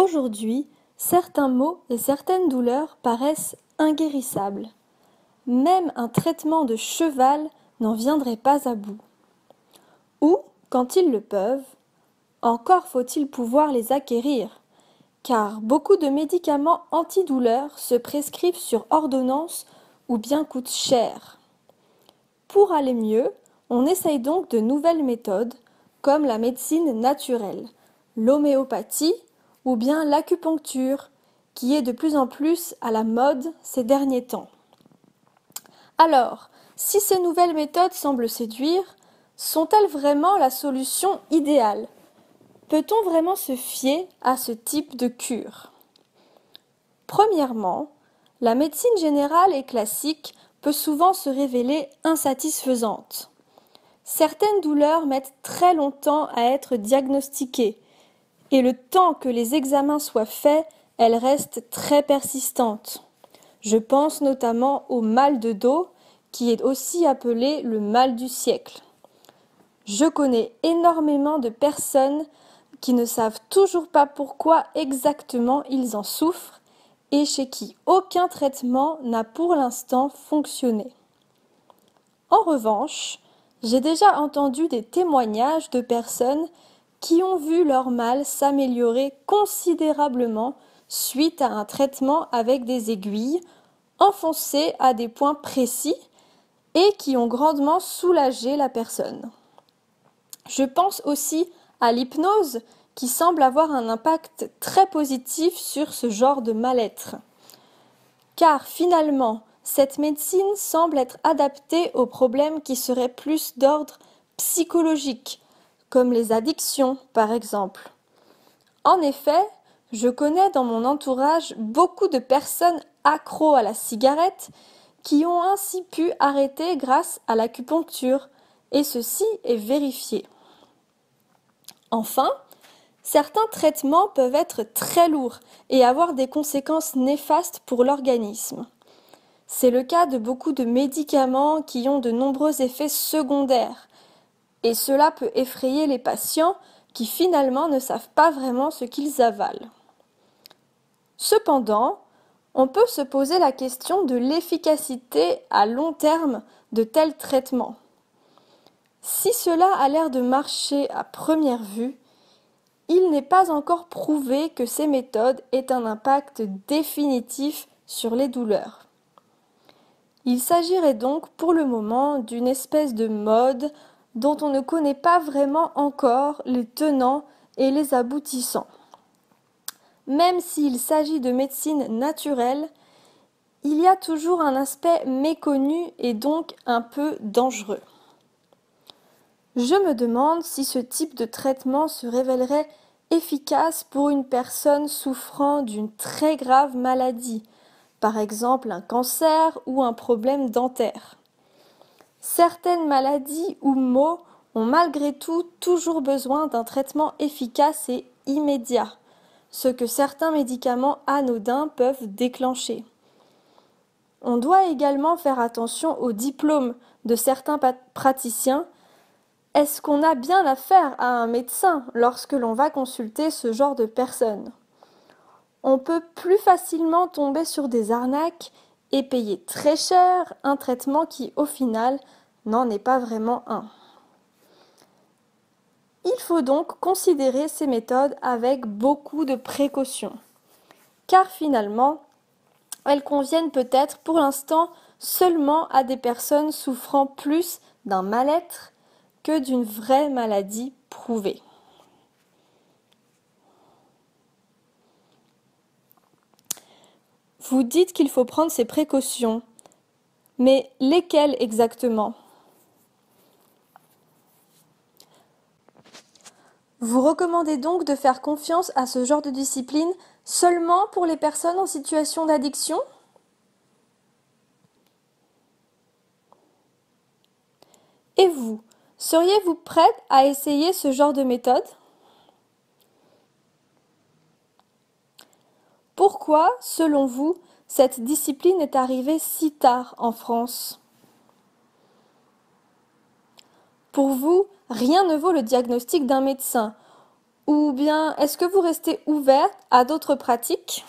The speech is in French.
Aujourd'hui, certains maux et certaines douleurs paraissent inguérissables. Même un traitement de cheval n'en viendrait pas à bout. Ou, quand ils le peuvent, encore faut-il pouvoir les acquérir, car beaucoup de médicaments antidouleurs se prescrivent sur ordonnance ou bien coûtent cher. Pour aller mieux, on essaye donc de nouvelles méthodes, comme la médecine naturelle, l'homéopathie ou bien l'acupuncture, qui est de plus en plus à la mode ces derniers temps. Alors, si ces nouvelles méthodes semblent séduire, sont-elles vraiment la solution idéale ? Peut-on vraiment se fier à ce type de cure ? Premièrement, la médecine générale et classique peut souvent se révéler insatisfaisante. Certaines douleurs mettent très longtemps à être diagnostiquées, et le temps que les examens soient faits, elles restent très persistantes. Je pense notamment au mal de dos, qui est aussi appelé le mal du siècle. Je connais énormément de personnes qui ne savent toujours pas pourquoi exactement ils en souffrent et chez qui aucun traitement n'a pour l'instant fonctionné. En revanche, j'ai déjà entendu des témoignages de personnes qui ont vu leur mal s'améliorer considérablement suite à un traitement avec des aiguilles enfoncées à des points précis et qui ont grandement soulagé la personne. Je pense aussi à l'hypnose qui semble avoir un impact très positif sur ce genre de mal-être. Car finalement, cette médecine semble être adaptée aux problèmes qui seraient plus d'ordre psychologique, comme les addictions par exemple. En effet, je connais dans mon entourage beaucoup de personnes accros à la cigarette qui ont ainsi pu arrêter grâce à l'acupuncture, et ceci est vérifié. Enfin, certains traitements peuvent être très lourds et avoir des conséquences néfastes pour l'organisme. C'est le cas de beaucoup de médicaments qui ont de nombreux effets secondaires, et cela peut effrayer les patients qui finalement ne savent pas vraiment ce qu'ils avalent. Cependant, on peut se poser la question de l'efficacité à long terme de tels traitements. Si cela a l'air de marcher à première vue, il n'est pas encore prouvé que ces méthodes aient un impact définitif sur les douleurs. Il s'agirait donc pour le moment d'une espèce de mode dont on ne connaît pas vraiment encore les tenants et les aboutissants. Même s'il s'agit de médecine naturelle, il y a toujours un aspect méconnu et donc un peu dangereux. Je me demande si ce type de traitement se révélerait efficace pour une personne souffrant d'une très grave maladie, par exemple un cancer ou un problème dentaire. Certaines maladies ou maux ont malgré tout toujours besoin d'un traitement efficace et immédiat, ce que certains médicaments anodins peuvent déclencher. On doit également faire attention au diplôme de certains praticiens. Est-ce qu'on a bien affaire à un médecin lorsque l'on va consulter ce genre de personnes ? On peut plus facilement tomber sur des arnaques et payer très cher un traitement qui, au final, n'en est pas vraiment un. Il faut donc considérer ces méthodes avec beaucoup de précaution, car finalement, elles conviennent peut-être pour l'instant seulement à des personnes souffrant plus d'un mal-être que d'une vraie maladie prouvée. Vous dites qu'il faut prendre ces précautions, mais lesquelles exactement ? Vous recommandez donc de faire confiance à ce genre de discipline seulement pour les personnes en situation d'addiction ? Et vous, seriez-vous prête à essayer ce genre de méthode ? Pourquoi, selon vous, cette discipline est arrivée si tard en France ? Pour vous, rien ne vaut le diagnostic d'un médecin, Ou bien est-ce que vous restez ouverte à d'autres pratiques?